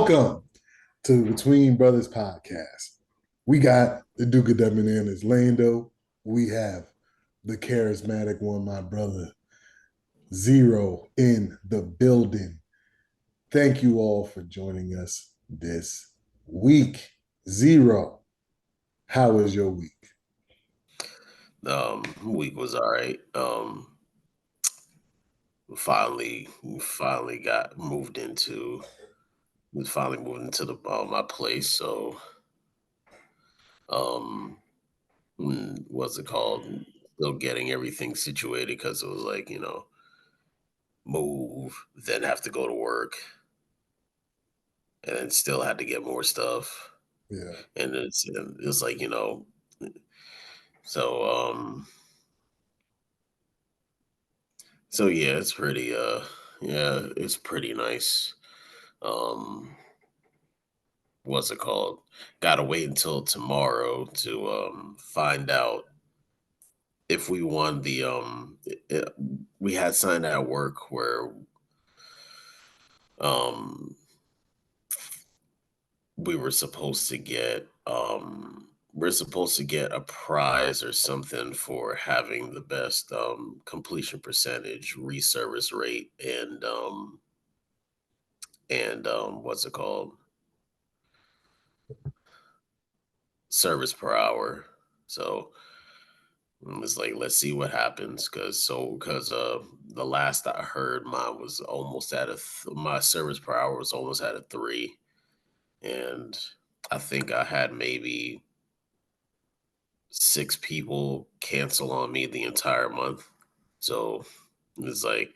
Welcome to Between Brothers podcast. We got the Duke of Debonaires, Lando. We have the charismatic one, my brother, Zero, in the building. Thank you all for joining us this week. Zero, how was your week? Week was all right. We finally got moved into. We finally moved into the my place. So, um, what's it called? Still getting everything situated because it was like move, then have to go to work, and then still had to get more stuff, Yeah. and it's like so so yeah, it's pretty yeah, it's pretty nice. Um, what's it called? Gotta wait until tomorrow to find out if we won the we had signed at work where um we were supposed to get we're supposed to get a prize or something for having the best completion percentage, reservice rate, and what's it called? Service per hour. So it's like, let's see what happens, because the last I heard, mine was almost at my service per hour was almost at a three, and I think I had maybe six people cancel on me the entire month. So it's like,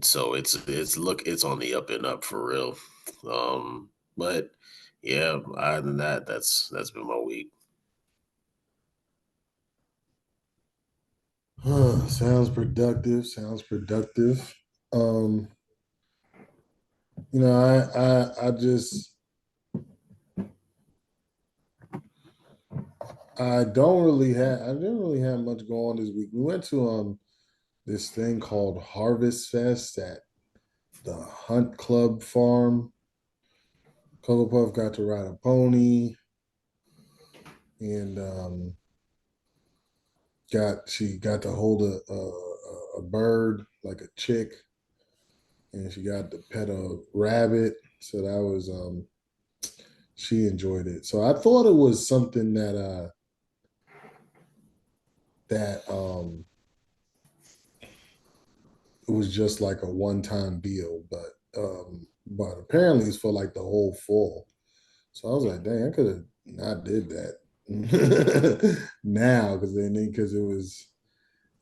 so it's on the up and up for real. But yeah, other than that, that's been my week. Sounds productive. Sounds productive. Um, I just I didn't really have much going on this week. We went to this thing called Harvest Fest at the Hunt Club Farm. Cocoa Puff got to ride a pony and she got to hold a bird like a chick, and she got to pet a rabbit. So that was she enjoyed it. So I thought it was something that it was just like a one time deal, but apparently it's for like the whole fall. So I was like, dang, I could have not did that now because it was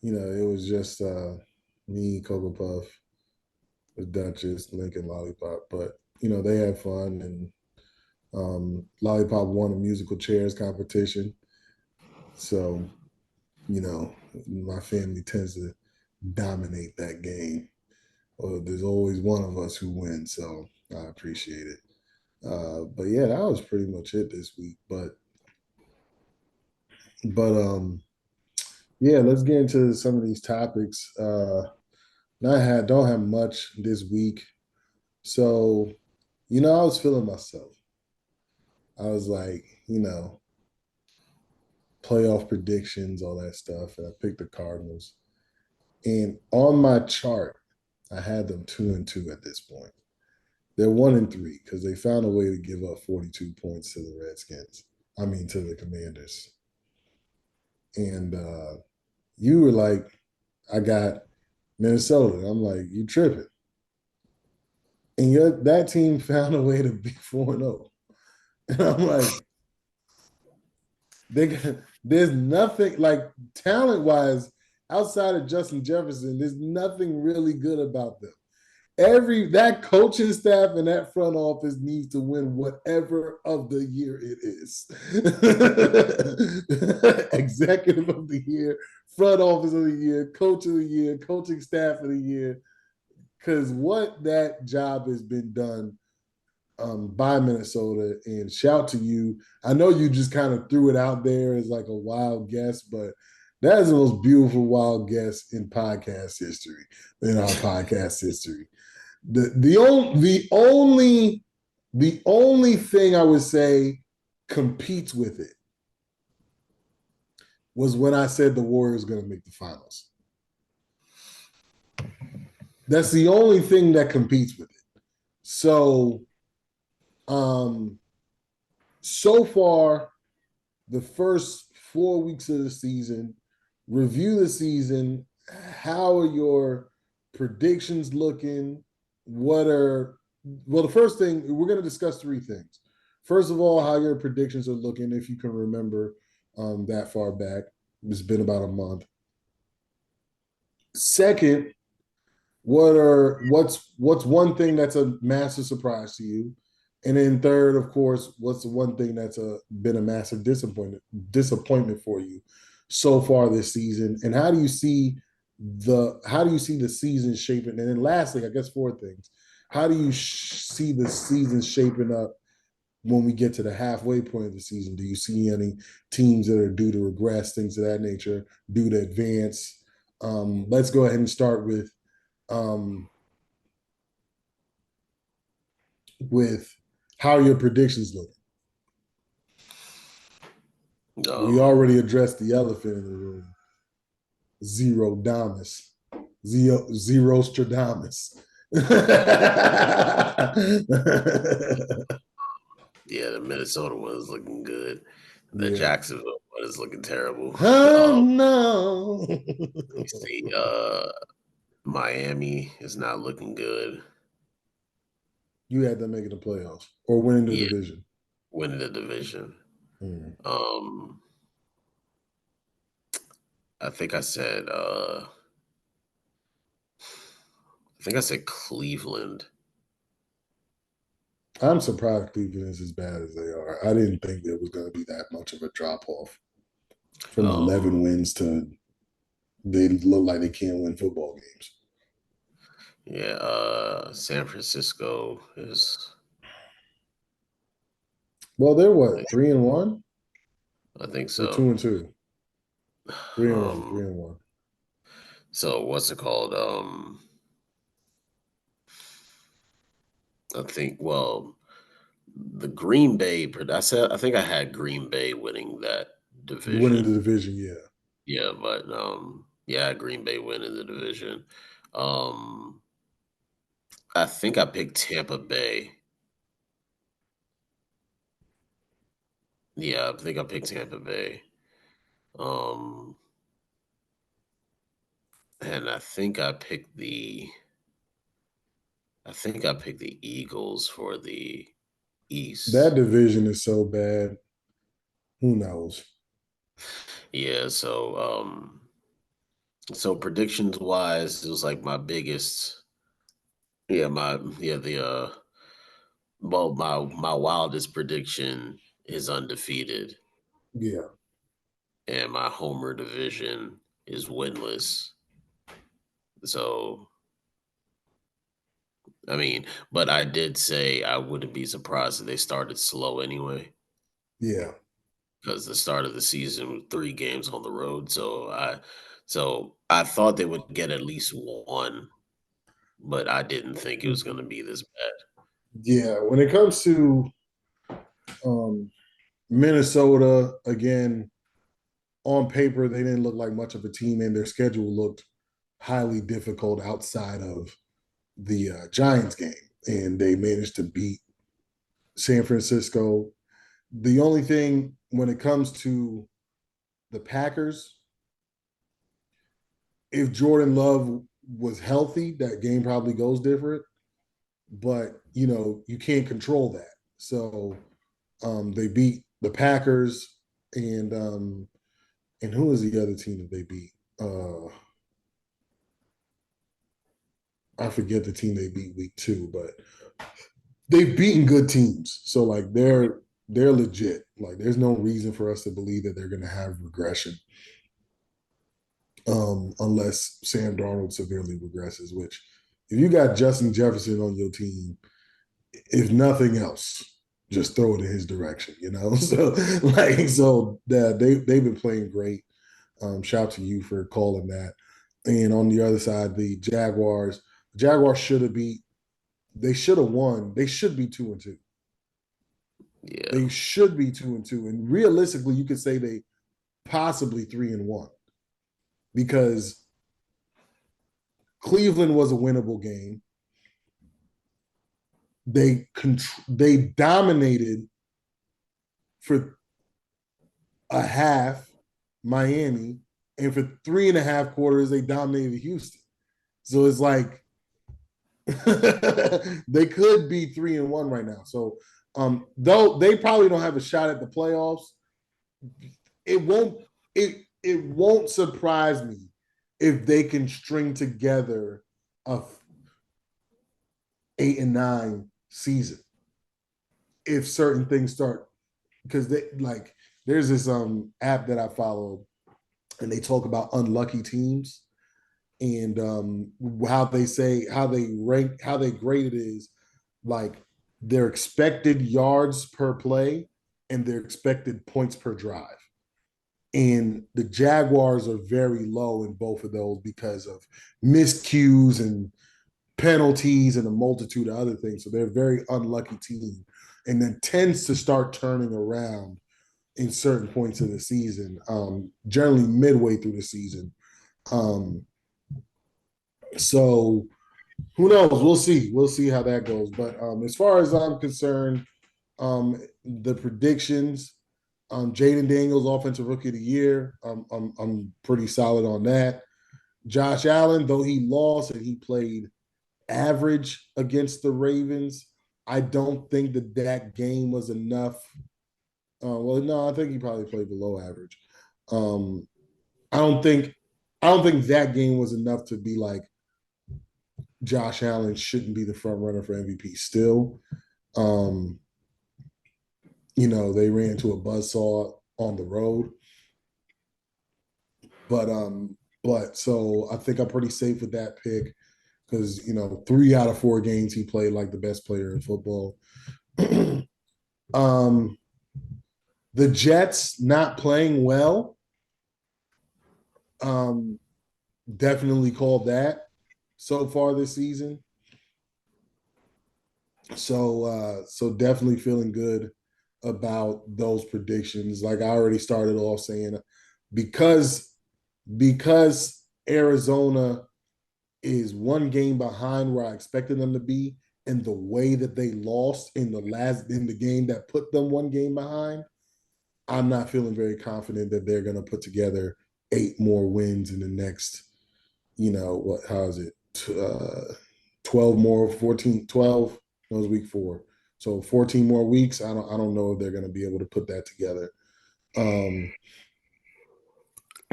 it was just me, Cocoa Puff, the Duchess, Lincoln Lollipop, but they had fun and Lollipop won a musical chairs competition. So my family tends to dominate that game. Well, there's always one of us who wins, so I appreciate it. But yeah, that was pretty much it this week. But yeah, let's get into some of these topics. Not had don't have much this week, so I was feeling myself. I was like, playoff predictions, all that stuff, and I picked the Cardinals. And on my chart, I had them 2-2 at this point. They're 1-3 because they found a way to give up 42 points to the Redskins. I mean, to the Commanders. And you were like, I got Minnesota. I'm like, you tripping. And that team found a way to be 4-0. And I'm like, there's nothing like talent wise outside of Justin Jefferson. There's nothing really good about them. That coaching staff and that front office needs to win whatever of the year it is. Executive of the year, front office of the year, coach of the year, coaching staff of the year. Because what that job has been done by Minnesota, and shout to you. I know you just kind of threw it out there as like a wild guess, but that is the most beautiful wild guess in podcast history, in our podcast history. The only The only thing I would say competes with it was when I said the Warriors going to make the finals. That's the only thing that competes with it. So, um, so far, the first 4 weeks of the season, review the season. How are your predictions looking? What are, well, the first thing, we're going to discuss three things. First of all, how your predictions are looking, if you can remember that far back. It's been about a month. Second, what's one thing that's a massive surprise to you? And then third, of course, what's the one thing that's been a massive disappointment for you so far this season? And how do you see the season shaping? And then lastly, I guess four things. How do you see the season shaping up when we get to the halfway point of the season? Do you see any teams that are due to regress, things of that nature, due to advance? Let's go ahead and start um, with how your predictions look. We Um, already addressed the elephant in the room. Zero Damas. Zero Stradamus. yeah, the Minnesota one is looking good. The Yeah. Jacksonville one is looking terrible. Oh no. You see, Miami is not looking good. You had them making the playoffs or winning the Yeah, division. winning the division. Mm. Um, I think I said Cleveland. I'm surprised Cleveland is as bad as they are. I didn't think there was going to be that much of a drop off from Um, 11 wins to they look like they can't win football games. yeah, San Francisco is Well, they're what, 3-1 I think or so. 2-2? 3-1, Um, 3-1. so what's it called? I think the Green Bay. I think I had Green Bay winning that Winning the division. division, yeah. Yeah, but yeah, Green Bay winning the division. Um, I think I picked Tampa Bay. Yeah, I think I picked Tampa Bay. Um, and I think I picked the Eagles for the That East. division is so bad. Who knows? Yeah, so predictions wise, it was like my biggest the well my wildest prediction is undefeated Yeah. and my homer division is winless. So I mean, but I did say I wouldn't be surprised if they started slow anyway, Yeah. because the start of the season was 3 games on the road. So I thought they would get at least one, but I didn't think it was going to be this bad. Yeah. When it comes to um, Minnesota, again, on paper, they didn't look like much of a team, and their schedule looked highly difficult outside of the Giants game. And they managed to beat San Francisco. The only thing when it comes to the Packers, if Jordan Love was healthy, that game probably goes different. But you can't control that. So they beat the Packers, and who was the other team that they beat? I forget the team they beat week 2, but they've beaten good teams. So like they're legit. Like there's no reason for us to believe that they're going to have regression, unless Sam Darnold severely regresses. Which, if you got Justin Jefferson on your team, if nothing else, just throw it in his direction. So they've been playing great. Shout to you for calling that. And on the other side, the Jaguars should have beat. They should have won. They should be 2-2. Yeah. They should be 2-2, and realistically, you could say they possibly 3-1 because Cleveland was a winnable game. They dominated for a half Miami, and for 3.5 quarters they dominated Houston. So it's like they could be 3-1 right now. So though they probably don't have a shot at the playoffs, it won't it won't surprise me if they can string together a 8-9 season if certain things start, because they like there's this app that I follow, and they talk about unlucky teams, and how they say how they rank how they grade it is like their expected yards per play and their expected points per drive. And the Jaguars are very low in both of those because of miscues and penalties and a multitude of other things. So they're a very unlucky team, and then tends to start turning around in certain points of the season, generally midway through the season. Um, so who knows? We'll see. We'll see how that goes. But as far as I'm concerned, the predictions, Jaden Daniels, offensive rookie of the year, I'm pretty solid on that. Josh Allen, though he lost and he played average against the Ravens, I don't think that game was enough. Well, no, I think he probably played below average. Um, I don't think I don't think that game was enough to be like Josh Allen shouldn't be the front runner for MVP still. Um, they ran into a buzzsaw on the road. But so I think I'm pretty safe with that pick because 3 out of 4 games he played like the best player in football. um, the Jets not playing well, um, definitely called that so far this season. So definitely feeling good about those predictions. Like I already started off saying, because because Arizona is 1 game behind where I expected them to be, and the way that they lost in the game that put them 1 game behind, I'm not feeling very confident that they're going to put together 8 more wins in the next, what, how is it? 12 more, 14, 12. That was week 4. So 14 more weeks. I don't know if they're going to be able to put that together. Um,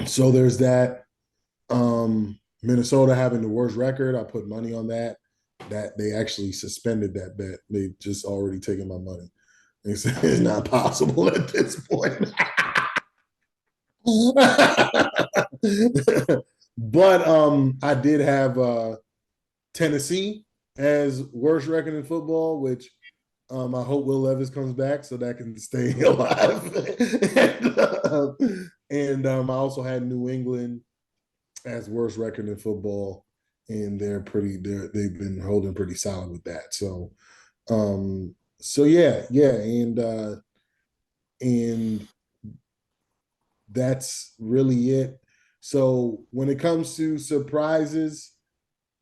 so there's that. Minnesota having the worst record, I put money on that. That they actually suspended that bet. They just already taken my money. They said it's not possible at this point. But I did have Tennessee as worst record in football, which I hope Will Levis comes back so that can stay alive. and I also had New England as worst record in football, and they've been holding pretty solid with that. So yeah, and that's really it. So when it comes to surprises,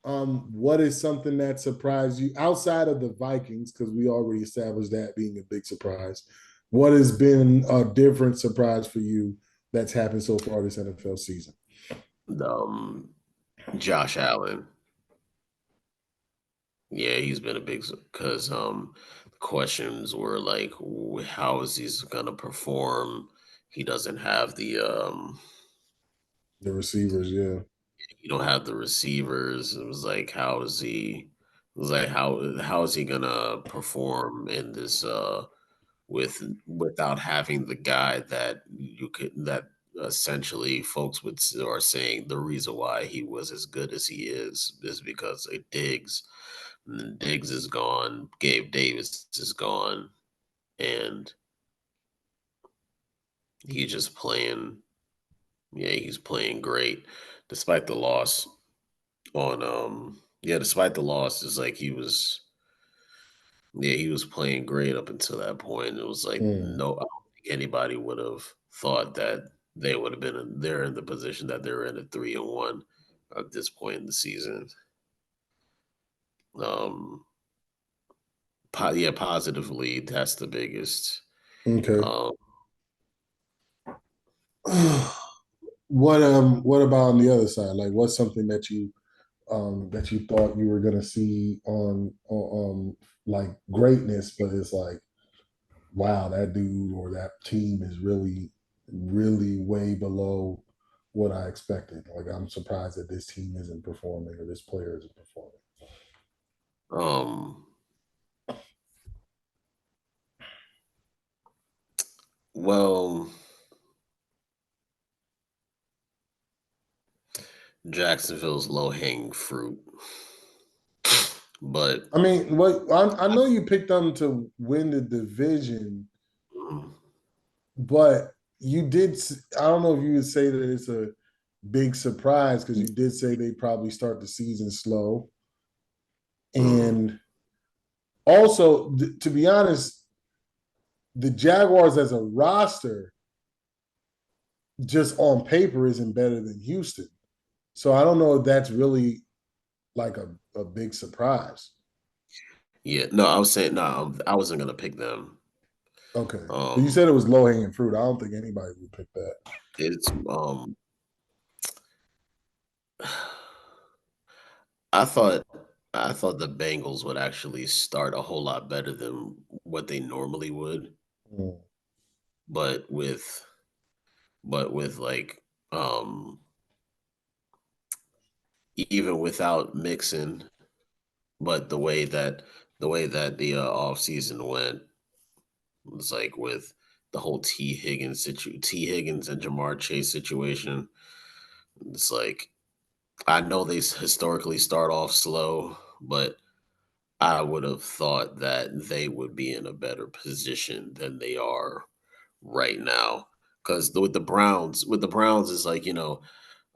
what is something that surprised you outside of the Vikings? Because we already established that being a big surprise. What has been a different surprise for you that's happened so far this NFL season? Um, Josh Allen. Yeah, he's been a big because questions were like, how is he gonna perform? He doesn't have The receivers, yeah. you don't have the receivers. It was like, how is he? It was like, how is he gonna perform in this without having the guy that you could that essentially folks are saying the reason why he was as good as he is because of Diggs. And then Diggs is gone, Gabe Davis is gone, and he's just playing. Yeah, he's playing great despite the loss. Despite the loss, it's like he was. Yeah, he was playing great up until that point. It was like Mm, no, I don't think anybody would have thought that they would have been they're in the position that they're in at 3-1 at this point in the season. Um, yeah, positively, that's the biggest. okay. Um, What about on the other side? Like what's something that you thought you were gonna see on like greatness, but it's like, wow, that dude or that team is really, really way below what I expected. Like I'm surprised that this team isn't performing or this player isn't performing. um, well, Jacksonville's low hanging fruit, but I mean, what I know you picked them to win the division, mm, but you did. I don't know if you would say that it's a big surprise because you did say they probably start the season slow. mm, And also, to be honest, the Jaguars as a roster, just on paper, isn't better than Houston. So I don't know if that's really like a big surprise. yeah, no, I was saying no, I wasn't gonna pick them. Okay. But you Um, said it was low hanging fruit. I don't think anybody would pick that. it's I thought I thought the Bengals would actually start a whole lot better than what they normally would, Mm, but with like even without Mixon, but the way that the off season went was like with the whole T Higgins and Jamar Chase situation. It's like I know they historically start off slow, but I would have thought that they would be in a better position than they are right now. Because with the Browns is like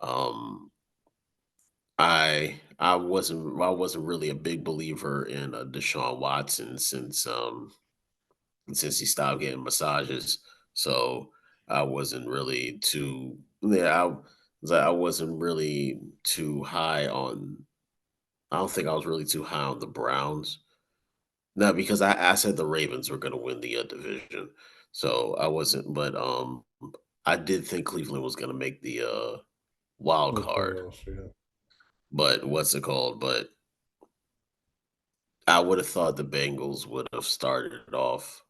um, I wasn't really a big believer in Deshaun Watson since he stopped getting massages. So I wasn't really too yeah I wasn't really too high on. I don't think I was really too high on the Browns. No, because I said the Ravens were gonna win the, division, so I wasn't but, I did think Cleveland was gonna make the, wild the card, playoffs, yeah. but what's it called? But I would have thought the Bengals would have started off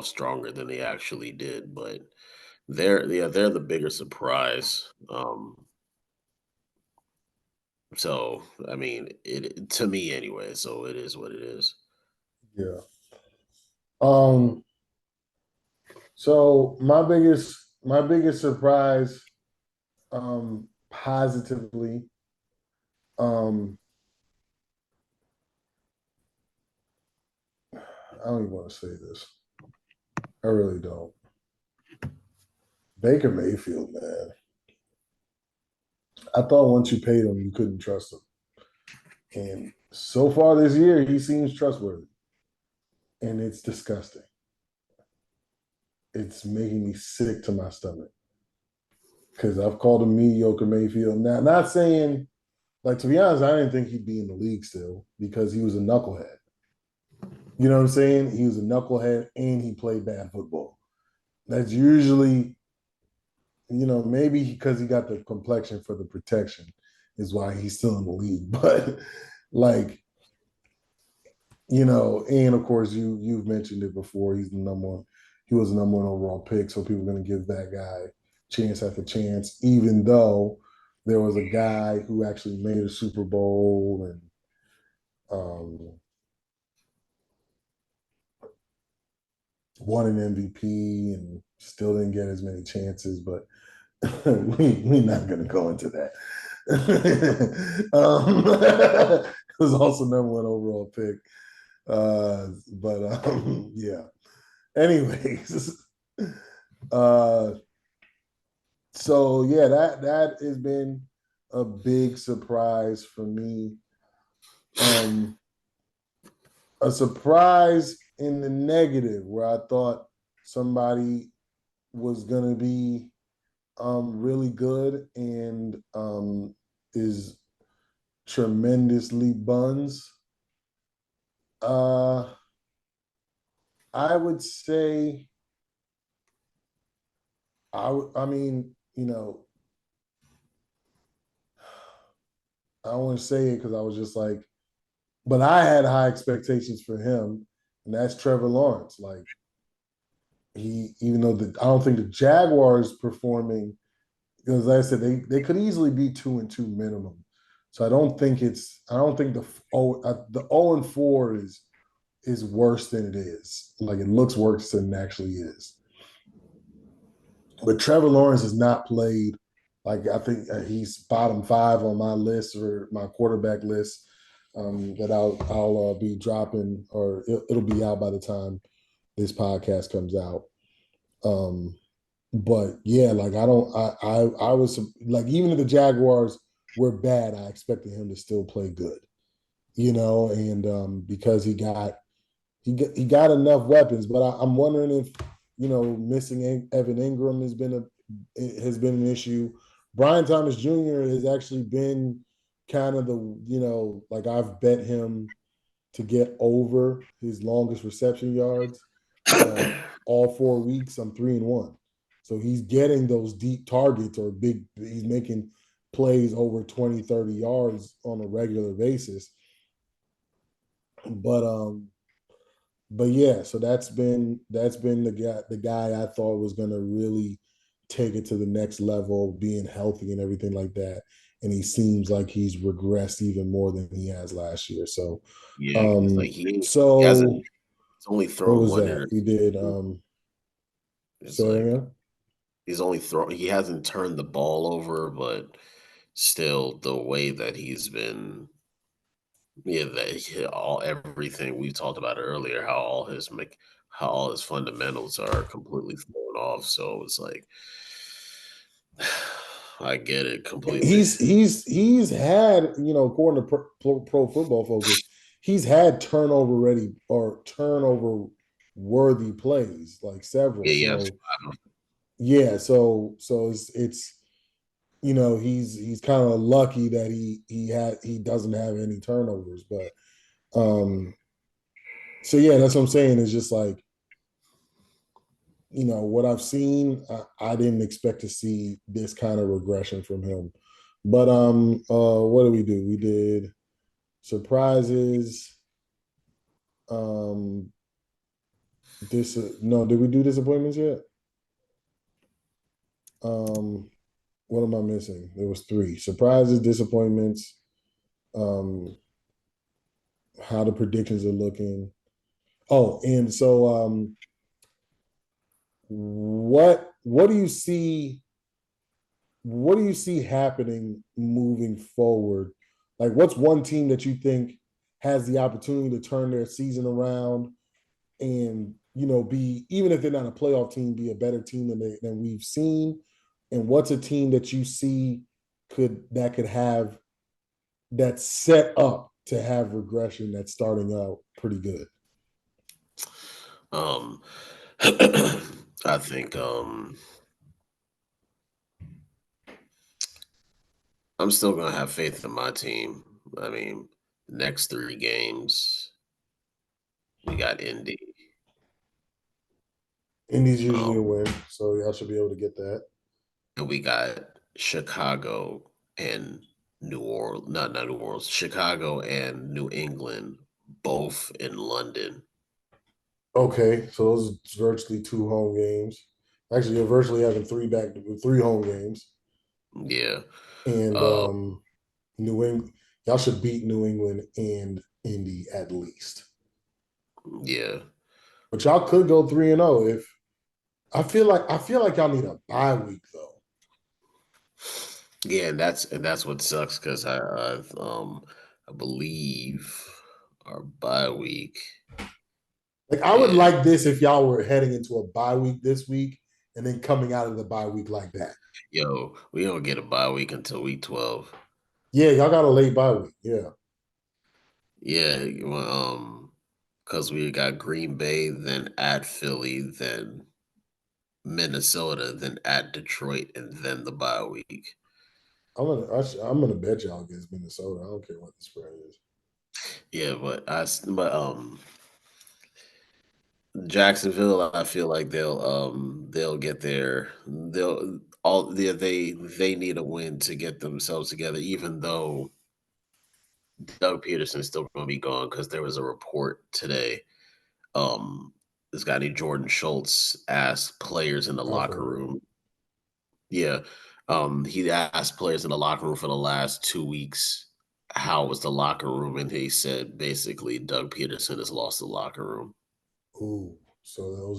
stronger than they actually did, but they're the bigger surprise, so, I mean, it to me anyway, so it is what it is. Yeah. Um, so my biggest surprise, positively, um, I don't even want to say this. I really don't. Baker Mayfield, man. I thought once you paid him, you couldn't trust him. And so far this year, he seems trustworthy. And it's disgusting. It's making me sick to my stomach. Because I've called him mediocre Mayfield. Now, not saying, like, to be honest, I didn't think he'd be in the league still because he was a knucklehead. You know what I'm saying? He was a knucklehead and he played bad football. That's usually, maybe because he got the complexion for the protection is why he's still in the league. But like, and of course you've mentioned it before. He's the number one. He was the number one overall pick, so people are going to give that guy chance after chance, even though there was a guy who actually made a Super Bowl and won an MVP and still didn't get as many chances. But we're not going to go into that. It was also number one overall pick. But yeah. Anyways, uh, so yeah, that has been a big surprise for me. Um, a surprise in the negative where I thought somebody was gonna be really good and is tremendously buns. Uh, I would say I mean, I don't want to say it because I was just like, but I had high expectations for him, and that's Trevor Lawrence. Like even though I don't think the Jaguars performing because like I said they could easily be 2-2 minimum. So I don't think the 0-4 is worse than it is. Like it looks worse than it actually is. But Trevor Lawrence has not played. Like I think he's bottom five on my list or my quarterback list that I'll be dropping or it'll be out by the time this podcast comes out. Um, but yeah, like I was like even if the Jaguars were bad, I expected him to still play good, and because he got enough weapons, but I'm wondering if missing Evan Ingram has been an issue. Brian Thomas Jr. has actually been kind of the like I've bet him to get over his longest reception yards. All 4 weeks, I'm 3-1, so he's getting those deep targets or big. He's making plays over 20, 30 yards on a regular basis. But yeah, so that's been the guy I thought was gonna really take it to the next level, being healthy and everything like that. And he seems like he's regressed even more than he has last year. So Yeah, it's like he hasn't. so He's only what thrown was one that? We did interception. It's say that like again? he's only thrown. He hasn't turned the ball over, but still, the way that he's been, yeah, that all everything we talked about earlier, how all his fundamentals are completely thrown off. So it's like I get it completely. He's had, according to Pro Football Focus, he's had turnover ready or turnover worthy plays, like several. Yeah, yeah. So yeah, so it's he's kind of lucky that he doesn't have any turnovers, but um so yeah, that's what I'm saying is just like what I've seen, I didn't expect to see this kind of regression from him. But what did we do? We did surprises. Um, this no, did we do disappointments yet? Um, what am I missing? There was three surprises, disappointments. Um, how the predictions are looking. Oh, and so what do you see what do you see happening moving forward? Like, what's one team that you think has the opportunity to turn their season around and be even if they're not a playoff team, be a better team than we've seen? And what's a team that you see could have that's set up to have regression that's starting out pretty good? Um, I think I'm still gonna have faith in my team. I mean, next three games we got Indy. Indy's usually a Um, win, so y'all should be able to get that. and we got Chicago and New Orleans, not New Orleans, Chicago and New England, both in London. Okay, so those are virtually two home games. Actually, you're virtually having three home games, Yeah. and Uh, New England. Y'all should beat New England and Indy at least. yeah. But y'all could go 3-0 if I feel like y'all need a bye week though. Yeah, and that's what sucks because I believe our bye week Like I would is like this if y'all were heading into a bye week this week and then coming out of the bye week like that. we don't get a bye week until week 12. Yeah, y'all got a late bye week. Yeah. Yeah, because we got Green Bay, then at Philly, then Minnesota, then at Detroit, and then the bye week. I'm gonna bet y'all against Minnesota. I don't care what the spread is. Yeah, but Jacksonville, I feel like they'll get there. They need a win to get themselves together, even though Doug Peterson's still gonna be gone because there was a report today. Um this guy named Jordan Schultz asked players in the I've locker heard. room. Yeah. He asked players in the locker room for the last 2 weeks how was the locker room, and he said basically Doug Peterson has lost the locker room. Ooh, so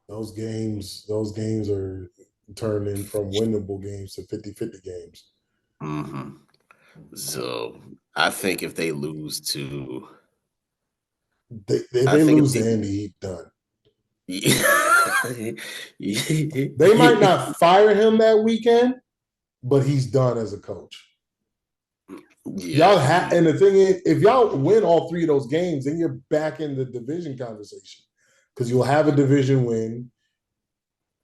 those games are turning from winnable games to 50-50 games. hmm So I think if they lose to, If I they think if lose they, to Andy, he's done. yeah, They might not fire him that weekend, but he's done as a coach. yeah, And the thing is, if y'all win all three of those games, then you're back in the division conversation because you'll have a division win,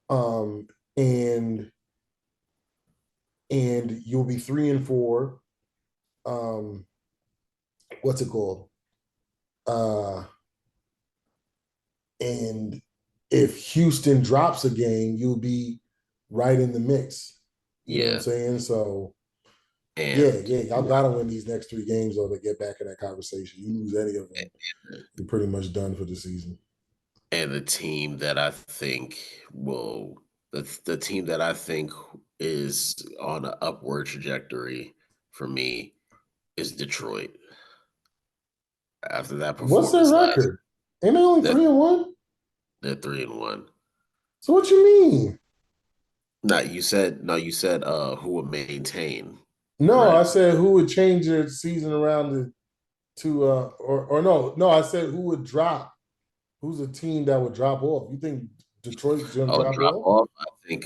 um, and you'll be 3-4. Um, what's it called? Uh, and if Houston drops a game, you'll be right in the mix. You know what I'm yeah, saying? So and yeah, y'all gotta win these next three games though to get back in that conversation. You lose any of them, you're pretty much done for the season. and the team that I think is on an upward trajectory for me is Detroit. After that What's their performance last, record? Ain't they only that 3-1? they're 3-1. So what you mean? No, you said who would maintain, No, right? I said who would change their season around or no, I said who would drop. Who's a team that would drop off? You think Detroit's gonna Oh, drop drop off? off. I think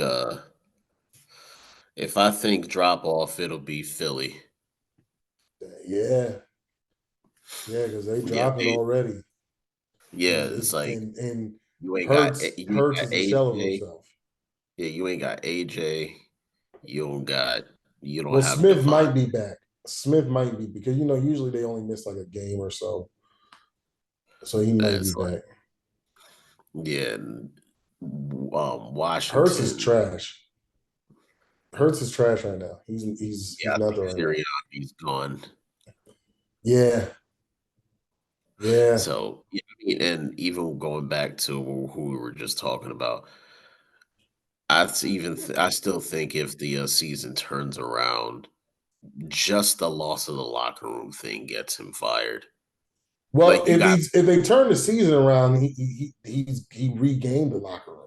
if I think drop off, it'll be Philly. Yeah, yeah, because they Yeah, dropping already, yeah. and It's like and you ain't got you ain't Hurts got is a shell of AJ. himself. Yeah, you ain't got AJ. You don't got you don't Well, have Smith Devon. might be back. Smith might be because usually they only miss like a game or so, so he might be That's like back. yeah. And, Hurts is Washington. trash. Hurts is trash right now. He's Yeah, I nothing think right now. Sirianni's gone. Yeah, yeah. So yeah, I mean, and even going back to who we were just talking about, I still think if the season turns around, just the loss of the locker room thing gets him fired. Well, Like you got if they turn the season around, he regained the locker room.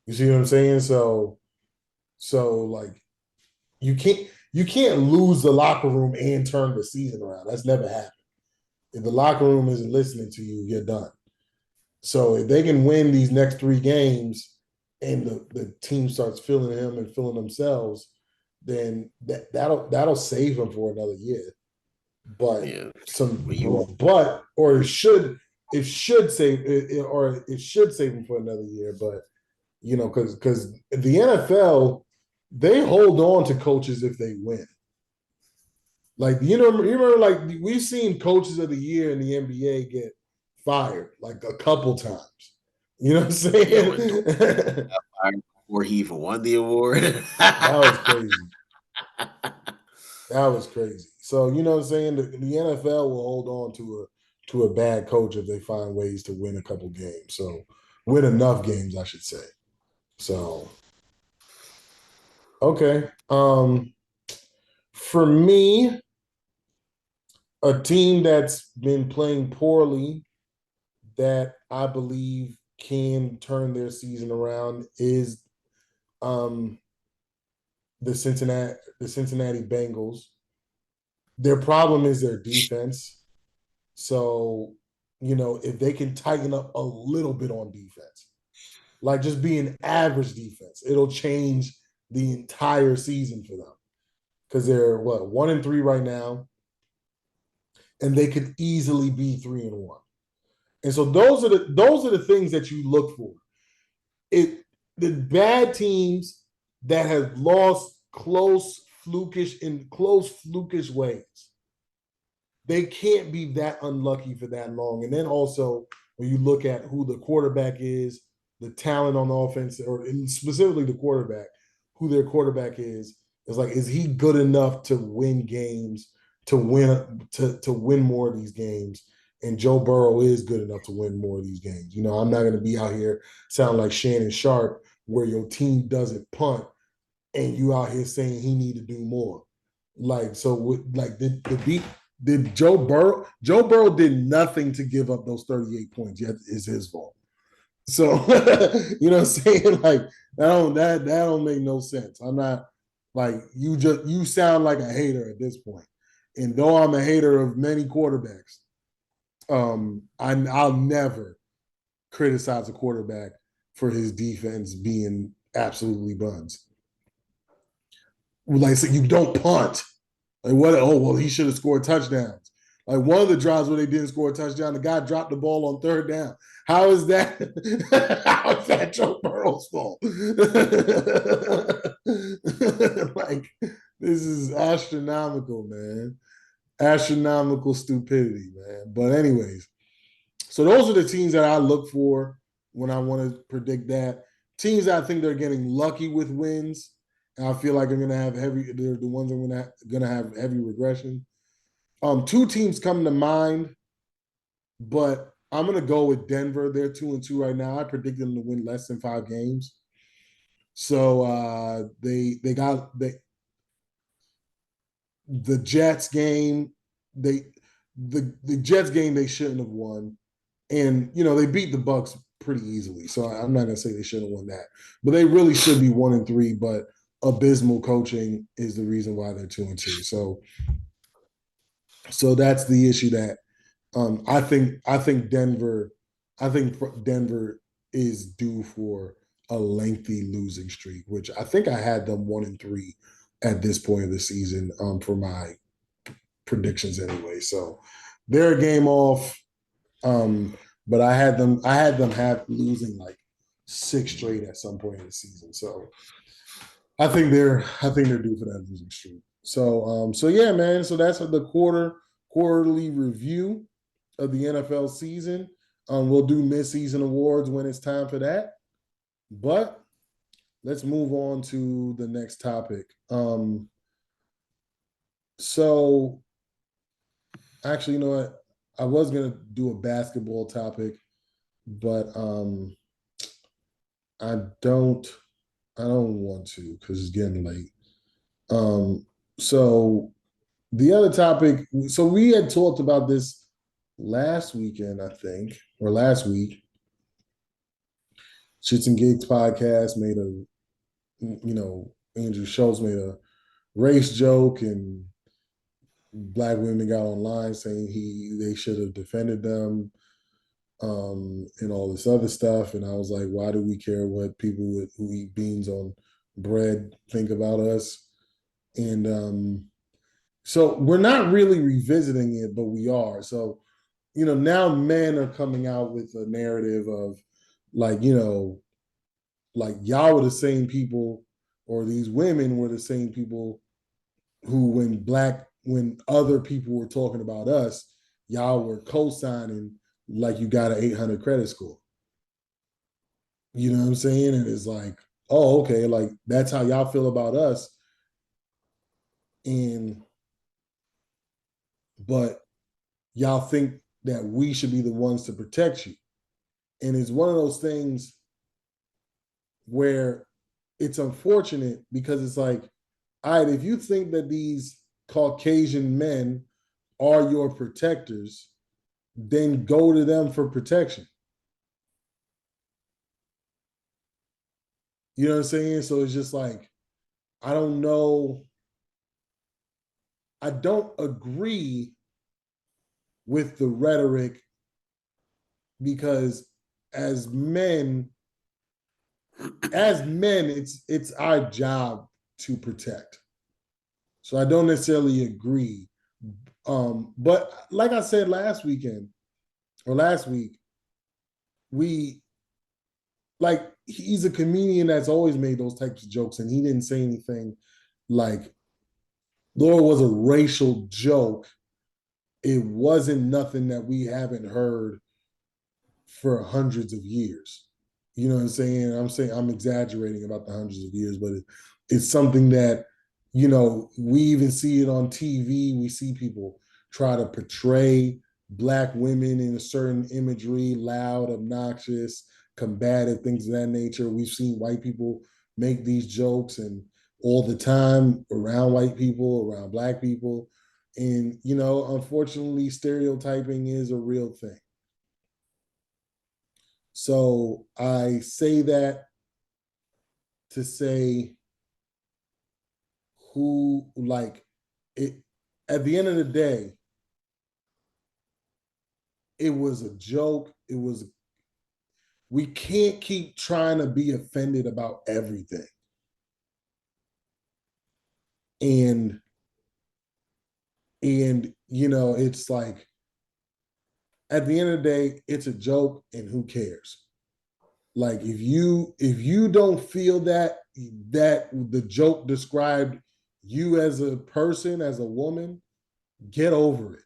You see what I'm saying? So like you can't lose the locker room and turn the season around. That's never happened. If the locker room isn't listening to you, you're done. So if they can win these next three games and the team starts feeling him and feeling themselves, then that'll save them for another year. But yeah. some Well, you but or it should save or it should save them for another year. But because the NFL they hold on to coaches if they win. Like you remember like we've seen coaches of the year in the NBA get fired like a couple times. You know what I'm yeah, when Dwayne saying? got fired before he even won the award. That was crazy. That was crazy. So you know what I'm saying? The NFL will hold on to a bad coach if they find ways to win a couple games. So win enough games, I should say. So okay. For me, a team that's been playing poorly that I believe can turn their season around is um the Cincinnati Bengals. Their problem is their defense. So, if they can tighten up a little bit on defense, like just be an average defense, it'll change the entire season for them. Because they're what 1-3 right now, and they could easily be 3-1. And so those are the things that you look for. The bad teams that have lost close flukish ways, they can't be that unlucky for that long. And then also when you look at who the quarterback is, the talent on the offense, or specifically the quarterback, who their quarterback is like, is he good enough to win games, to win more of these games? And Joe Burrow is good enough to win more of these games. I'm not going to be out here sound like Shannon Sharp, where your team doesn't punt and you out here saying he need to do more. Like, so like the beat did Joe Burrow did nothing to give up those 38 points, yet it's his fault. So you know what I'm saying? Like that don't make no sense. I'm not like you sound like a hater at this point. And though I'm a hater of many quarterbacks, I'll never criticize a quarterback for his defense being absolutely buns. Like, so you don't punt. Like, what? Oh, well, he should have scored touchdowns. Like, one of the drives where they didn't score a touchdown, the guy dropped the ball on third down. How is that? How is that Joe Burrow's fault? Like, this is astronomical, man. Astronomical stupidity, man. But anyways, so those are the teams that I look for when I want to predict that. Teams that I think they're getting lucky with wins, and I feel like they're going to have heavy. They're the ones that are going to have heavy regression. Two teams come to mind, but I'm going to go with Denver. They're 2-2 right now. I predict them to win less than 5 games. So they got the Jets game. The Jets game they shouldn't have won, and they beat the Bucks pretty easily. So I'm not gonna say they should have won that, but they really should be 1-3. But abysmal coaching is the reason why they're 2-2. So that's the issue that I think Denver is due for a lengthy losing streak, which I think I had them 1-3 at this point of the season for my predictions anyway. So they're a game off. But I had them have losing like 6 straight at some point in the season. So I think they're due for that losing streak. So yeah, man. So that's the quarterly review of the NFL season. We'll do mid-season awards when it's time for that. But let's move on to the next topic. So actually, you know what? I was gonna do a basketball topic, but I don't want to because it's getting late. So the other topic, so we had talked about this last weekend, I think, or last week. Shits and Gigs podcast made Andrew Schultz made a race joke, and black women got online saying they should have defended them, and all this other stuff. And I was like, why do we care what people who eat beans on bread think about us? And so we're not really revisiting it, but we are. So, now men are coming out with a narrative of like, like y'all were the same people, or these women were the same people who, when other people were talking about us, y'all were co-signing like you got an 800 credit score. You know what I'm saying? And it's like, oh, okay, like that's how y'all feel about us. And but y'all think that we should be the ones to protect you. And it's one of those things where it's unfortunate because it's like, all right, if you think that these Caucasian men are your protectors, then go to them for protection. You know what I'm saying? So it's just like, I don't know. I don't agree with the rhetoric because as men, it's our job to protect. So I don't necessarily agree. But like I said last week, we like he's a comedian that's always made those types of jokes, and he didn't say anything like Laura was a racial joke. It wasn't nothing that we haven't heard for hundreds of years. You know what I'm saying? I'm saying I'm exaggerating about the hundreds of years, but it's something that, we even see it on TV. We see people try to portray black women in a certain imagery, loud, obnoxious, combative, things of that nature. We've seen white people make these jokes and all the time around white people, around black people. And, unfortunately, stereotyping is a real thing. So I say that to say who, like, it at the end of the day, it was a joke. We can't keep trying to be offended about everything. And it's like at the end of the day, it's a joke and who cares? Like if you don't feel that the joke described you as a person, as a woman, get over it.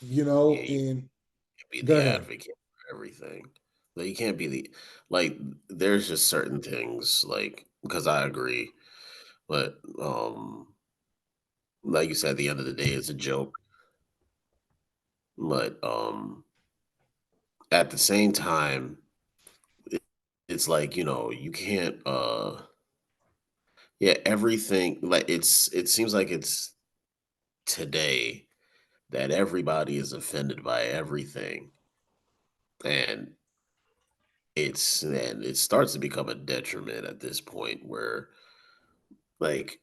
Yeah, you And can't be go the ahead. advocate for everything. Like you can't be the like. There's just certain things like because I agree, but like you said, at the end of the day, it's a joke. But at the same time, it, it's like you can't. Yeah, everything like it seems like it's today that everybody is offended by everything, and it starts to become a detriment at this point where like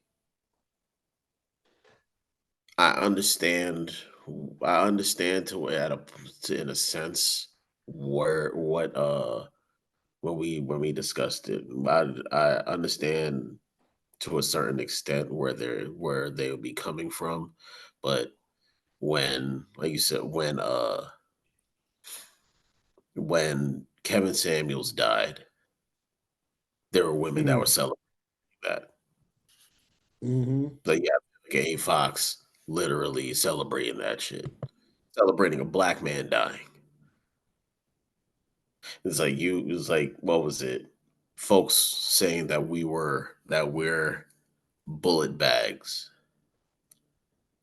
I understand I understand to at a in a sense where what when we discussed it. I understand to a certain extent where they would be coming from, but when like you said when Kevin Samuels died, there were women that were Mm. celebrating that. Hmm. Like yeah, Gay Fox literally celebrating that shit. Celebrating a black man dying. It's like what was it? Folks saying that we're bullet bags.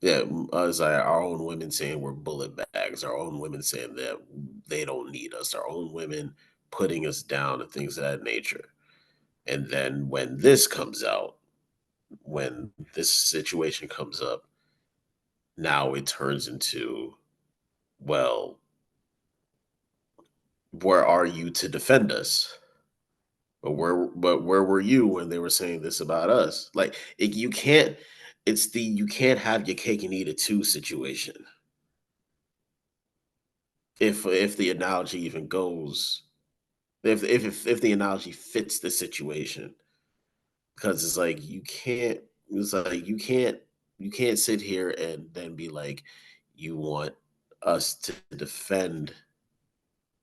Yeah, it's like our own women saying we're bullet bags. Our own women saying that they don't need us. Our own women putting us down and things of that nature. And then when this situation comes up, now it turns into, well, where are you to defend us? But where were you when they were saying this about us? Like you can't. It's the you can't have your cake and eat it too situation. If the analogy even goes, if the analogy fits the situation, because it's like you can't. It's like you can't sit here and then be like you want us to defend.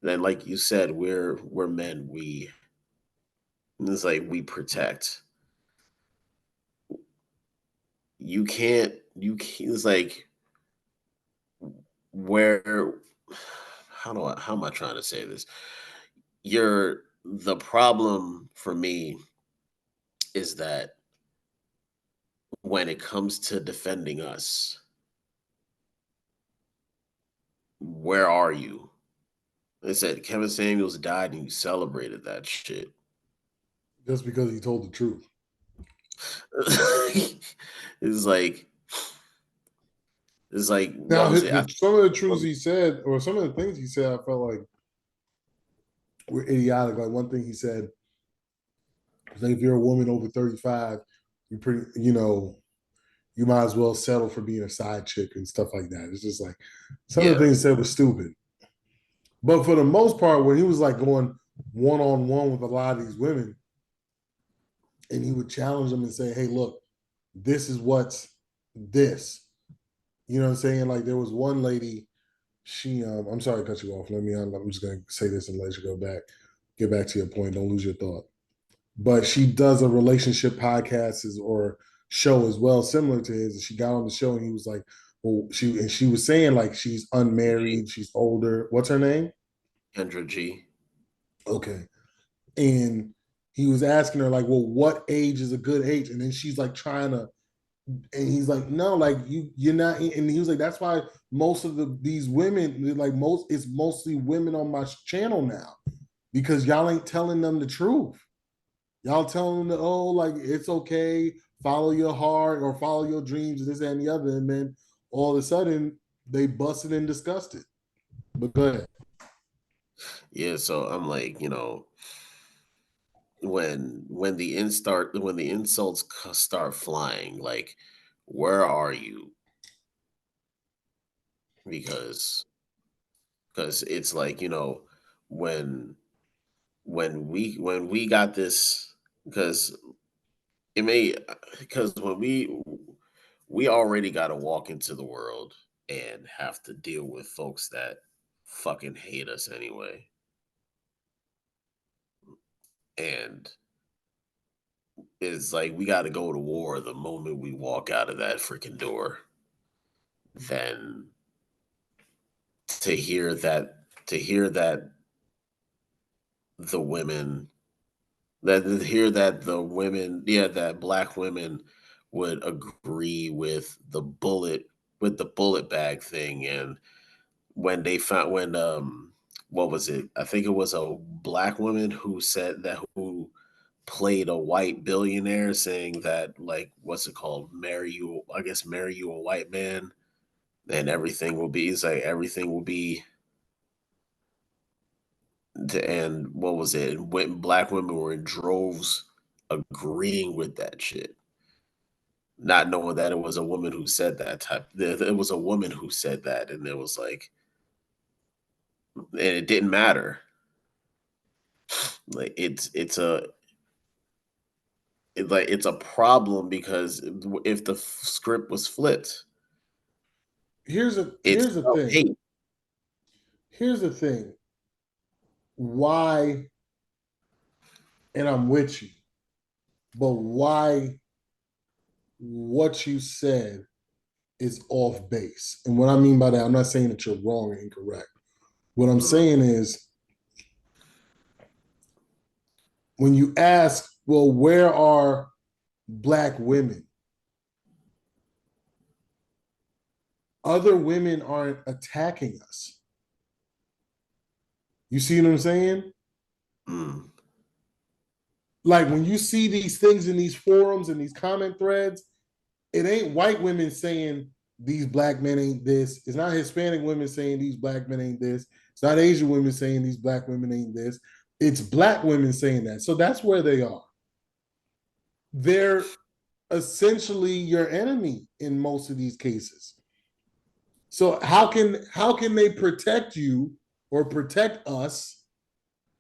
Then, like you said, we're men. It's like we protect. You can't. It's like where. How am I trying to say this? The problem for me is that when it comes to defending us, where are you? They said Kevin Samuels died and you celebrated that shit. Just because he told the truth. it's like what Now, was it? some of the truths he said, or some of the things he said, I felt like were idiotic. Like one thing he said was like, if you're a woman over 35, you might as well settle for being a side chick and stuff like that. It's just like some of Yeah, the things he said was stupid. But for the most part, when he was like going one on one with a lot of these women, and he would challenge them and say, "Hey, look, this is what's this." You know what I'm saying? Like there was one lady, she I'm sorry to cut you off. I'm just gonna say this and let you get back to your point. Don't lose your thought. But she does a relationship podcast or show as well, similar to his. She got on the show and he was like, well, she was saying like she's unmarried, she's older. What's her name? Kendra G. Okay. And he was asking her like, well, what age is a good age? And then she's like trying to, and he's like, no, like you're not. And he was like, that's why most of these women, like it's mostly women on my channel now, because y'all ain't telling them the truth. Y'all telling them that, oh, like it's okay, follow your heart or follow your dreams, this and the other, and then all of a sudden they busted and disgusted. But go ahead. Yeah, so I'm like, when the insults start flying, like, where are you? Because it's like, when when we got this, because it may because when we already got to walk into the world and have to deal with folks that fucking hate us anyway. And it's like we got to go to war the moment we walk out of that freaking door. Then to hear that the women to hear that the women, yeah, that black women would agree with the bullet bag thing. And when what was it? I think it was a black woman who said that, who played a white billionaire, saying that, like, what's it called, marry you a white man, and everything will be, it's like everything will be, and what was it, when black women were in droves agreeing with that shit, not knowing that it was a woman who said it was a woman who said that, and it was like, and it didn't matter. Like, it's a problem, because if the script was flipped, it's Here's a about thing. hate. Here's the thing. Why, and I'm with you, but why what you said is off base. And what I mean by that, I'm not saying that you're wrong or incorrect. What I'm Mhm. saying is when you ask, well, where are black women? Other women aren't attacking us. You see what I'm saying? Mm. Like when you see these things in these forums and these comment threads, it ain't white women saying these black men ain't this. It's not Hispanic women saying these black men ain't this. It's not Asian women saying these black women ain't this. It's black women saying that. So that's where they are. They're essentially your enemy in most of these cases. So how can they protect you or protect us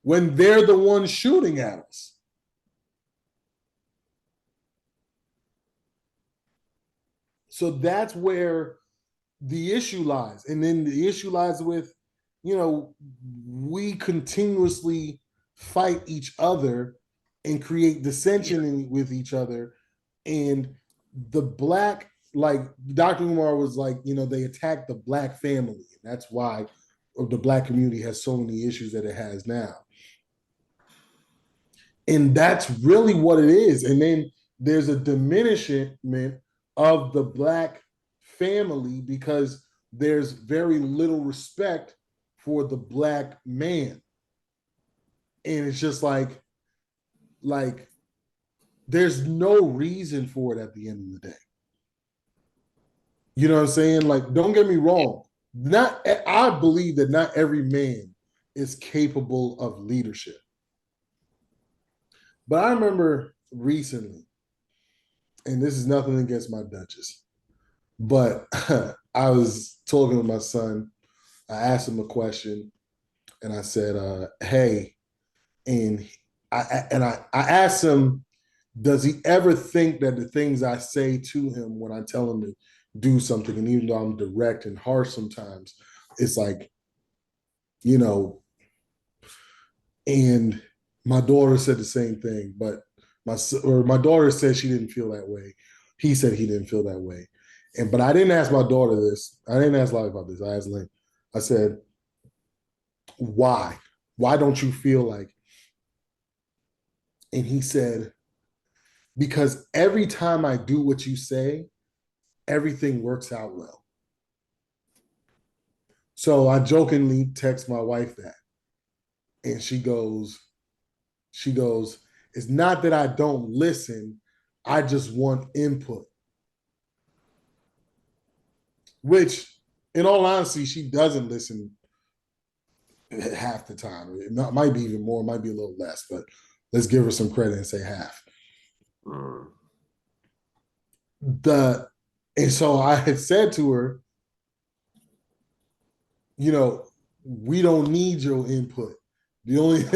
when they're the ones shooting at us? So that's where the issue lies. And then the issue lies with, we continuously fight each other and create Yeah. dissension with each other. And the black, like Dr. Umar was like, they attack the black family. And that's why the black community has so many issues that it has now. And that's really what it is. And then there's a diminishment of the black family because there's very little respect for the black man. And it's just like there's no reason for it at the end of the day. You know what I'm saying? Like, don't get me wrong. Not I believe that not every man is capable of leadership. But I remember recently, and this is nothing against my Duchess, but I was talking with my son. I asked him a question, and I said, "Hey," and I asked him, "Does he ever think that the things I say to him when I tell him to do something, and even though I'm direct and harsh sometimes, it's like, you know, and my daughter said the same thing, but my daughter said she didn't feel that way. He said he didn't feel that way. But I didn't ask my daughter this. I didn't ask Lottie about this. I asked Lynn. I said, why? Why don't you feel like? And he said, because every time I do what you say, everything works out well. So I jokingly text my wife that. And she goes, it's not that I don't listen, I just want input. Which, in all honesty, she doesn't listen half the time. It might be even more, might be a little less, but let's give her some credit and say half. And so I had said to her, you know, we don't need your input. The only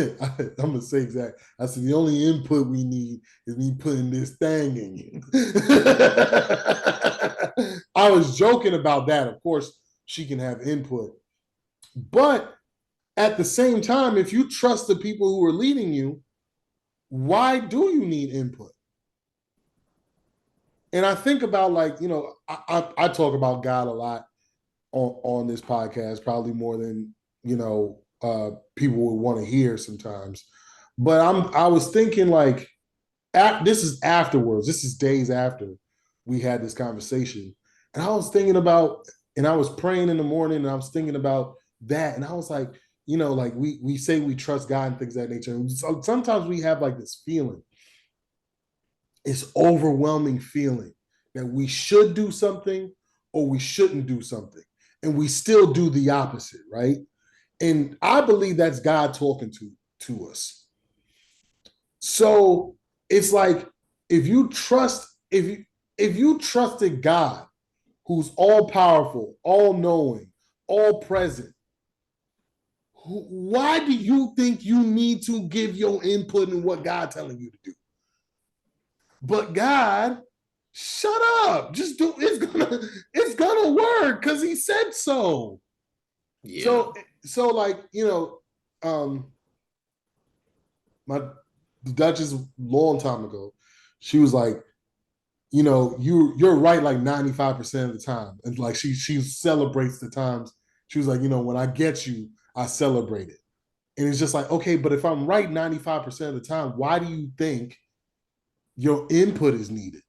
I'm gonna say exact. I said the only input we need is me putting this thing in you. I was joking about that. Of course, she can have input, but at the same time, if you trust the people who are leading you, why do you need input? And I think about, like, you know, I talk about God a lot on this podcast, probably more than, you know, people would want to hear sometimes. But I was thinking, like, this is afterwards. This is days after we had this conversation, and I was thinking about, and I was praying in the morning, and I was thinking about that, and I was like, you know, like we say we trust God and things of that nature. And sometimes we have like this feeling, it's overwhelming feeling that we should do something or we shouldn't do something, and we still do the opposite, right? And I believe that's God talking to us. So it's like, if you trusted God, who's all powerful, all knowing, all present, why do you think you need to give your input in what God's telling you to do? But God, shut up. Just do it's gonna work because he said so. Yeah. So like, you know, my Duchess, long time ago, she was like, you know, you're right like 95% of the time. And like she celebrates the times. She was like, you know, when I get you, I celebrate it. And it's just like, okay, but if I'm right 95% of the time, why do you think your input is needed?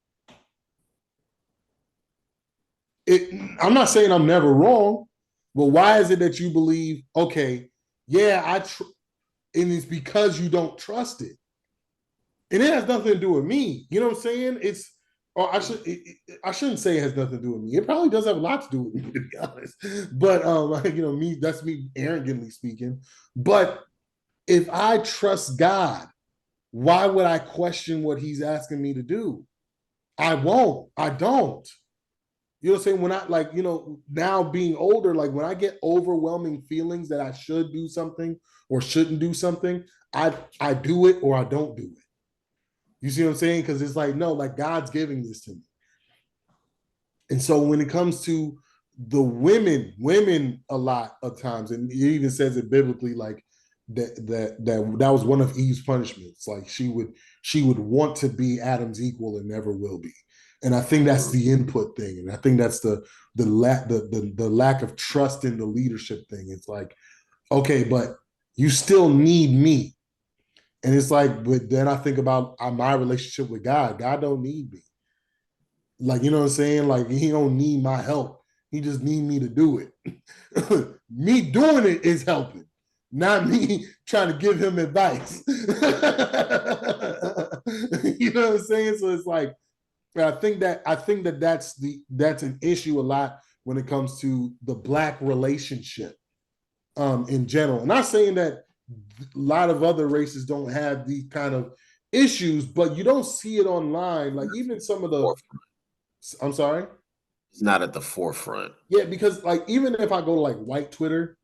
I'm not saying I'm never wrong, but why is it that you believe, okay, yeah, and it's because you don't trust it. And it has nothing to do with me. You know what I'm saying? I shouldn't say it has nothing to do with me. It probably does have a lot to do with me, to be honest. But you know, that's me arrogantly speaking. But if I trust God, why would I question what he's asking me to do? I won't. I don't. You know what I'm saying? When I, like, you know, now being older, like when I get overwhelming feelings that I should do something or shouldn't do something, I do it or I don't do it. You see what I'm saying? Because it's like, no, like God's giving this to me. And so when it comes to the women a lot of times, and it even says it biblically, like that was one of Eve's punishments. Like she would want to be Adam's equal and never will be. And I think that's the input thing, and I think that's the lack of trust in the leadership thing. It's like, okay, but you still need me. And it's like, but then I think about my relationship with God. God don't need me. Like, you know what I'm saying? Like, he don't need my help. He just need me to do it. Me doing it is helping, not me trying to give him advice. You know what I'm saying? So it's like, I think that that's an issue a lot when it comes to the Black relationship in general. I'm not saying that a lot of other races don't have these kind of issues, but you don't see it online. Like even some of the, I'm sorry? It's not at the forefront. Yeah, because like even if I go to like white Twitter,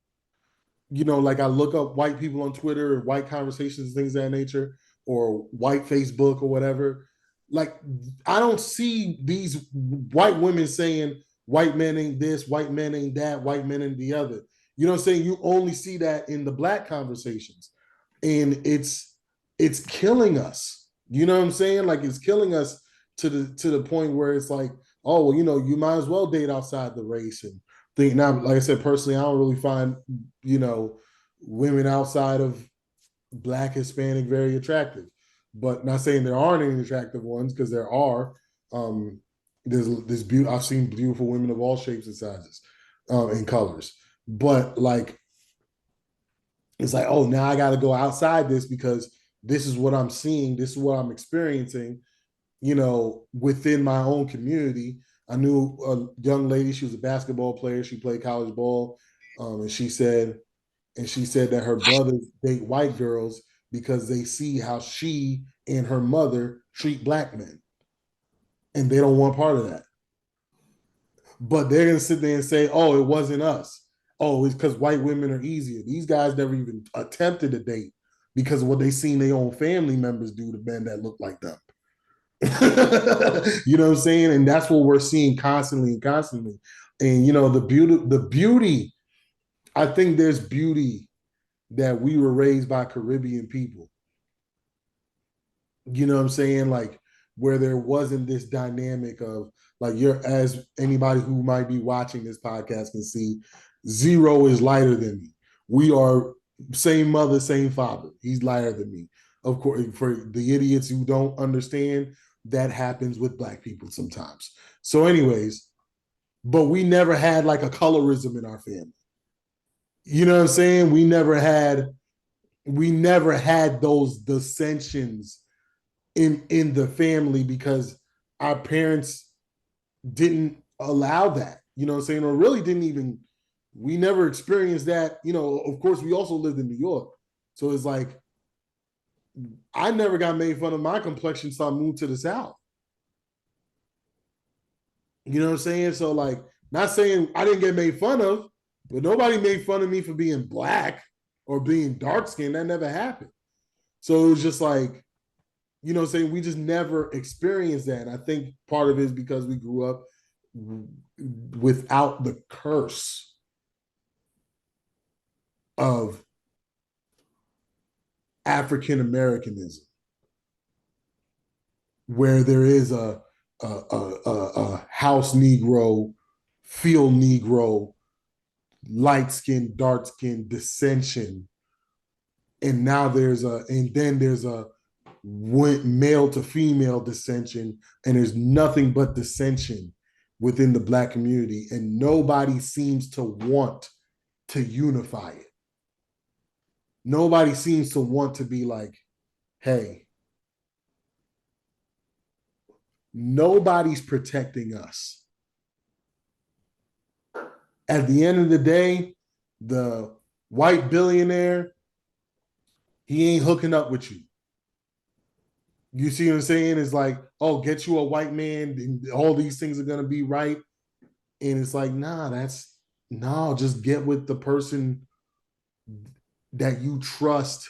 you know, like I look up white people on Twitter or white conversations, things of that nature, or white Facebook or whatever, like I don't see these white women saying white men ain't this, white men ain't that, white men ain't the other. You know what I'm saying? You only see that in the black conversations. And it's killing us. You know what I'm saying? Like it's killing us to the point where it's like, oh well, you might as well date outside the race and think now, like I said, personally, I don't really find, you know, women outside of black Hispanic very attractive. But not saying there aren't any attractive ones, because there are. Um, there's I've seen beautiful women of all shapes and sizes, and colors. But like it's like, oh, now I got to go outside this because this is what I'm seeing, this is what I'm experiencing, within my own community. I knew a young lady, she was a basketball player, she played college ball, and she said that her brothers date white girls because they see how she and her mother treat black men, and they don't want part of that. But they're gonna sit there and say, "Oh, it wasn't us. Oh, it's because white women are easier." These guys never even attempted to date because of what they seen their own family members do to men that look like them. You know what I'm saying? And that's what we're seeing constantly and constantly. And the beauty. I think there's beauty that we were raised by Caribbean people. You know what I'm saying? Like where there wasn't this dynamic of like as anybody who might be watching this podcast can see, Zero is lighter than me. We are same mother, same father. He's lighter than me. Of course, for the idiots who don't understand, that happens with black people sometimes. So, anyways, but we never had like a colorism in our family. You know what I'm saying? We never had those dissensions in the family because our parents didn't allow that, you know what I'm saying, or really didn't even, we never experienced that. Of course, we also lived in New York. So it's like, I never got made fun of my complexion, so I moved to the South. You know what I'm saying? So, like, not saying I didn't get made fun of, but nobody made fun of me for being black or being dark skinned. That never happened. So it was just like, saying we just never experienced that. And I think part of it is because we grew up without the curse of African Americanism, where there is a house Negro, field Negro, light skin, dark skin dissension, and now there's a went male to female dissension, and there's nothing but dissension within the black community, and nobody seems to want to unify it. Nobody seems to want to be like, hey, nobody's protecting us. At the end of the day, the white billionaire, he ain't hooking up with you. You see what I'm saying? It's like, oh, get you a white man, and all these things are gonna be right. And it's like, no, just get with the person that you trust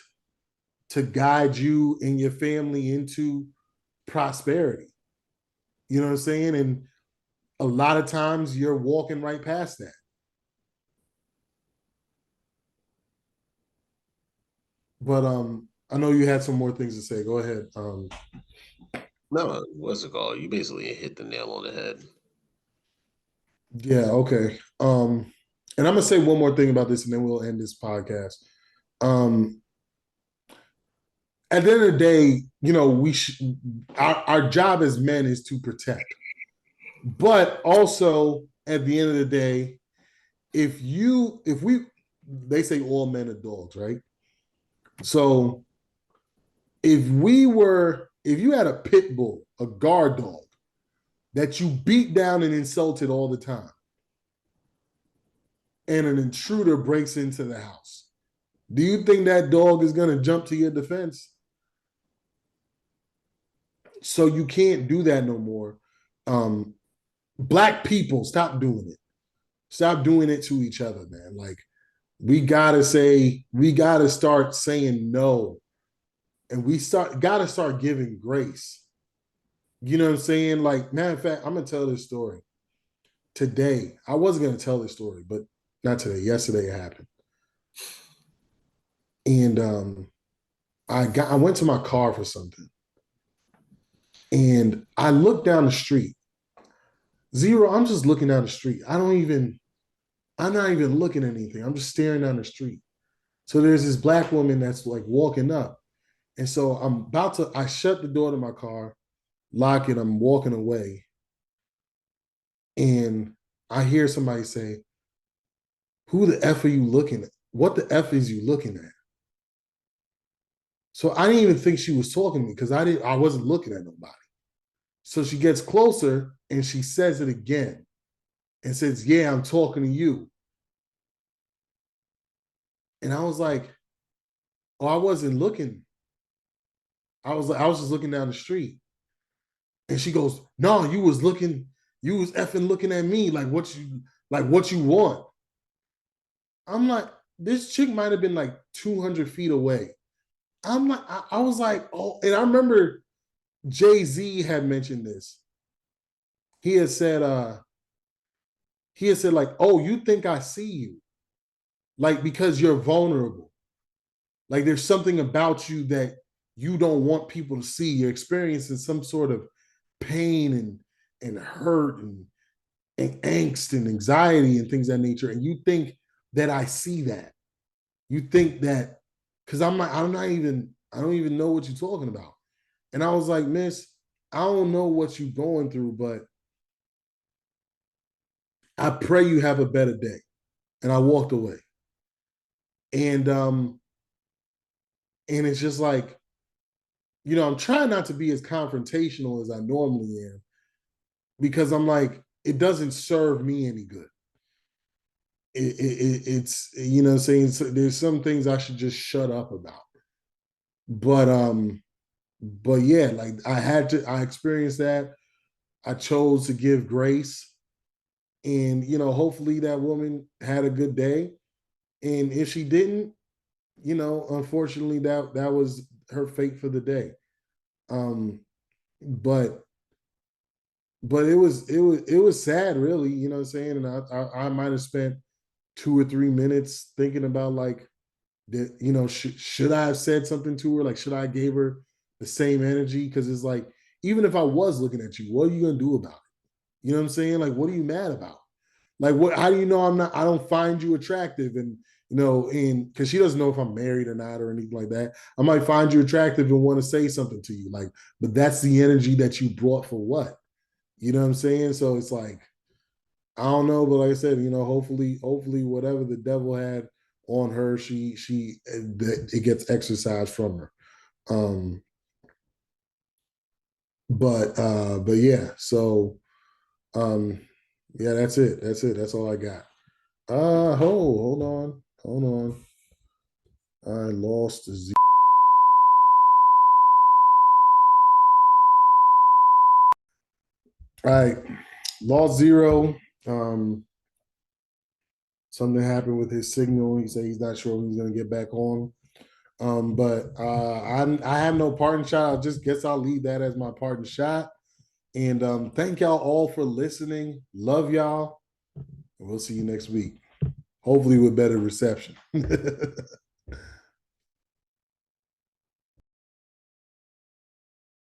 to guide you and your family into prosperity. You know what I'm saying? And a lot of times you're walking right past that. But I know you had some more things to say. Go ahead. No, what's it called? You basically hit the nail on the head. Yeah, okay. And I'm gonna say one more thing about this, and then we'll end this podcast. Um, at the end of the day, our job as men is to protect. But also at the end of the day, if we they say all men are dogs, right? So if you had a pit bull, a guard dog that you beat down and insulted all the time, and an intruder breaks into the house, do you think that dog is going to jump to your defense? So you can't do that no more. Black people, stop doing it. Stop doing it to each other, man. Like we gotta start saying no, and gotta start giving grace. You know what I'm saying? Like, matter of fact, I'm gonna tell this story today. I wasn't gonna tell this story, but Not today. Yesterday it happened. And I went to my car for something. And I looked down the street. Zero, I'm just looking down the street. I'm not even looking at anything. I'm just staring down the street. So there's this black woman that's like walking up. And so I shut the door to my car, lock it, I'm walking away. And I hear somebody say, "Who the F are you looking at? What the F is you looking at?" So I didn't even think she was talking to me because I wasn't looking at nobody. So she gets closer and she says it again and says, "Yeah, I'm talking to you." And I was like, "Oh, I wasn't looking. I was just looking down the street." And she goes, "No, you was effing looking at me like what you want." I'm like, this chick might have been like 200 feet away. I was like, oh, and I remember Jay-Z had mentioned this. He had said, like, "Oh, you think I see you. Like, because you're vulnerable. Like there's something about you that you don't want people to see. You're experiencing some sort of pain and hurt and angst and anxiety and things of that nature. And you think that I see that. You think that because I don't even know what you're talking about." And I was like, "Miss, I don't know what you're going through, but I pray you have a better day." And I walked away. And it's just like, I'm trying not to be as confrontational as I normally am because I'm like, it doesn't serve me any good. It's what I'm saying, so there's some things I should just shut up about. But yeah, like I experienced that. I chose to give grace, and hopefully that woman had a good day. And if she didn't, unfortunately that was her fate for the day. Um, but it was sad, really. You know what I'm saying? And I might have spent 2 or 3 minutes thinking about like that. Should I have said something to her? Like, should I gave her the same energy? Because it's like, even if I was looking at you, what are you gonna do about it? You know what I'm saying? Like, what are you mad about? Like, what? How do you know I don't find you attractive? And and because she doesn't know if I'm married or not or anything like that. I might find you attractive and want to say something to you, like, but that's the energy that you brought for what? You know what I'm saying? So it's like, I don't know, but like I said, hopefully, whatever the devil had on her, it gets exercised from her. Um, but yeah, so um, yeah, that's it. That's it. That's all I got. Hold on. I lost the Z. All right, lost Zero. Um, Something happened with his signal. He said he's not sure when he's going to get back on. But I have no parting shot. I just guess I'll leave that as my parting shot. And thank y'all all for listening. Love y'all. And we'll see you next week. Hopefully with better reception.